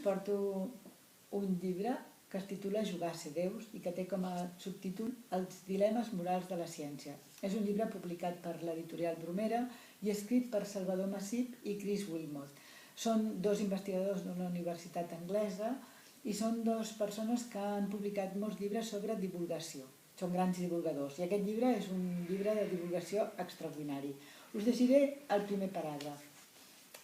porto un llibre que es titula Jugar a ser Déus i que té com a subtítol Els dilemes morals de la ciència. És un llibre publicat per l'editorial Bromera i escrit per Salvador Massip i Chris Wilmot. Són dos investigadors d'una universitat anglesa i són dues persones que han publicat molts llibres sobre divulgació. Són grans divulgadors i aquest llibre és un llibre de divulgació extraordinari. Us llegiré el primer paràgraf.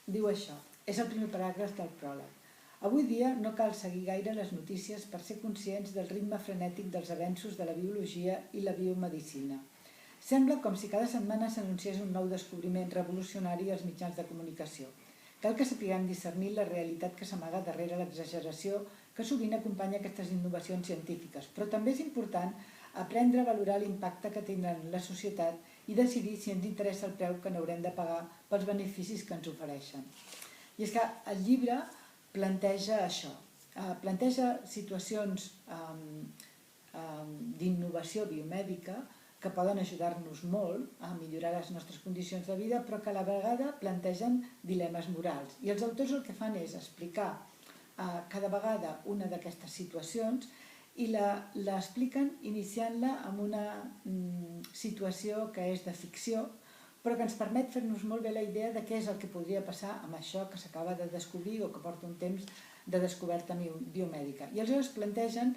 Diu això, és el primer paràgraf del pròleg. Avui dia no cal seguir gaire les notícies per ser conscients del ritme frenètic dels avenços de la biologia i la biomedicina. Sembla com si cada setmana s'anunciés un nou descobriment revolucionari als mitjans de comunicació. Cal que sapiguem discernir la realitat que s'amaga darrere l'exageració que sovint acompanya aquestes innovacions científiques, però també és important aprendre a valorar l'impacte que tindran en la societat i decidir si ens interessa el preu que n'haurem de pagar pels beneficis que ens ofereixen. I és que el llibre planteja això, planteja situacions d'innovació biomèdica que poden ajudar-nos molt a millorar les nostres condicions de vida, però que a la vegada plantegen dilemes morals. I els autors el que fan és explicar cada vegada una d'aquestes situacions i l'expliquen iniciant-la amb una situació que és de ficció, però que ens permet fer-nos molt bé la idea de què és el que podria passar amb això que s'acaba de descobrir o que porta un temps de descoberta biomèdica. I aleshores plantegen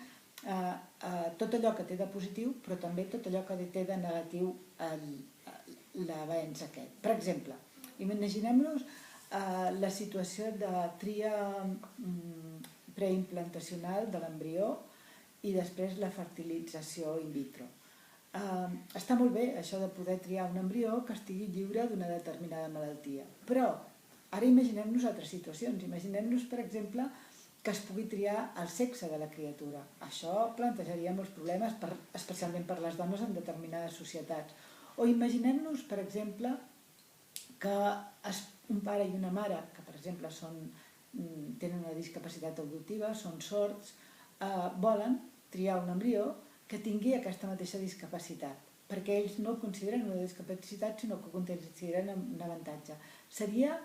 tot allò que té de positiu, però també tot allò que té de negatiu l'avenç aquest. Per exemple, imaginem-nos la situació de tria preimplantacional de l'embrió i després la fertilització in vitro. Està molt bé això de poder triar un embrió que estigui lliure d'una determinada malaltia, però ara imaginem-nos altres situacions. Imaginem-nos, per exemple, que es pugui triar el sexe de la criatura. Això plantejaria molts problemes, especialment per les dones en determinades societats. O imaginem-nos, per exemple, que un pare i una mare, que per exemple tenen una discapacitat auditiva, són sords, volen triar un embrió que tingui aquesta mateixa discapacitat, perquè ells no ho consideren una discapacitat, sinó que ho consideren un avantatge. Seria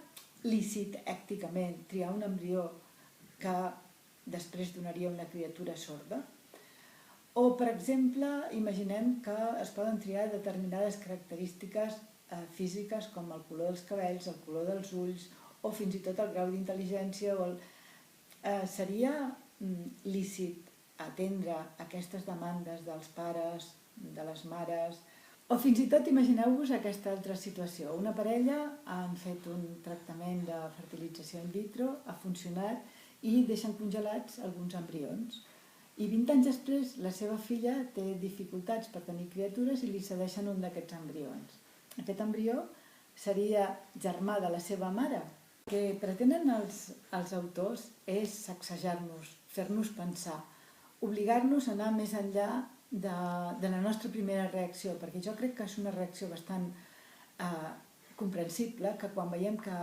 lícit èticament triar un embrió que després donaria una criatura sorda? O, per exemple, imaginem que es poden triar determinades característiques físiques com el color dels cabells, el color dels ulls o fins i tot el grau d'intel·ligència. Seria lícit atendre aquestes demandes dels pares, de les mares. O fins i tot imagineu-vos aquesta altra situació. Una parella han fet un tractament de fertilització in vitro, ha funcionat i deixen congelats alguns embrions. I 20 anys després la seva filla té dificultats per tenir criatures i li cedeixen un d'aquests embrions. Aquest embrió seria germà de la seva mare. El que pretenen els autors és sacsejar-nos, fer-nos pensar, obligar-nos a anar més enllà de la nostra primera reacció, perquè jo crec que és una reacció bastant comprensible, que quan veiem que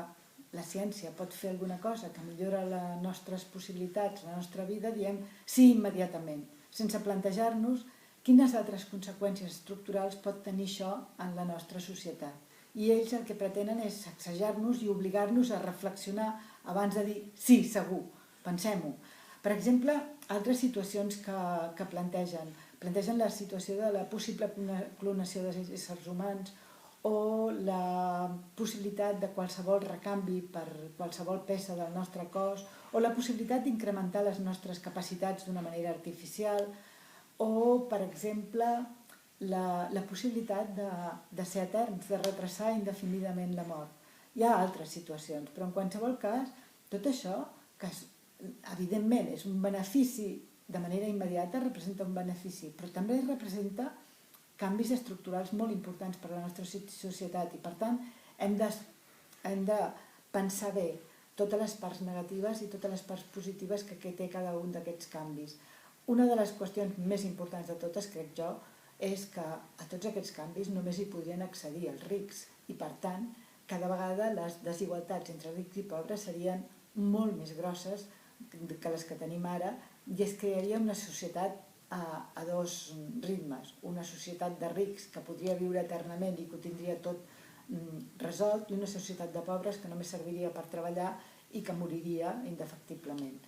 la ciència pot fer alguna cosa que millora les nostres possibilitats, la nostra vida, diem sí immediatament, sense plantejar-nos quines altres conseqüències estructurals pot tenir això en la nostra societat. I ells el que pretenen és sacsejar-nos i obligar-nos a reflexionar abans de dir sí, segur, pensem-ho. Per exemple, altres situacions que plantegen la situació de la possible clonació d'éssers humans o la possibilitat de qualsevol recanvi per qualsevol peça del nostre cos o la possibilitat d'incrementar les nostres capacitats d'una manera artificial o, per exemple, la possibilitat de ser eterns, de retrasar indefinidament la mort. Hi ha altres situacions, però en qualsevol cas, tot això, que evidentment és un benefici de manera immediata, representa un benefici, però també representa canvis estructurals molt importants per a la nostra societat i, per tant, hem de pensar bé totes les parts negatives i totes les parts positives que té cada un d'aquests canvis. Una de les qüestions més importants de totes, crec jo, és que a tots aquests canvis només hi podrien accedir els rics i, per tant, cada vegada les desigualtats entre rics i pobres serien molt més grosses que les que tenim ara i es crearia una societat a dos ritmes. Una societat de rics que podria viure eternament i que ho tindria tot resolt i una societat de pobres que només serviria per treballar i que moriria indefectiblement.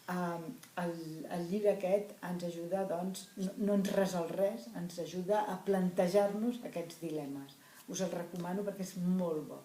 El llibre aquest ens ajuda, doncs, no ens resol res, ens ajuda a plantejar-nos aquests dilemes. Us el recomano perquè és molt bo.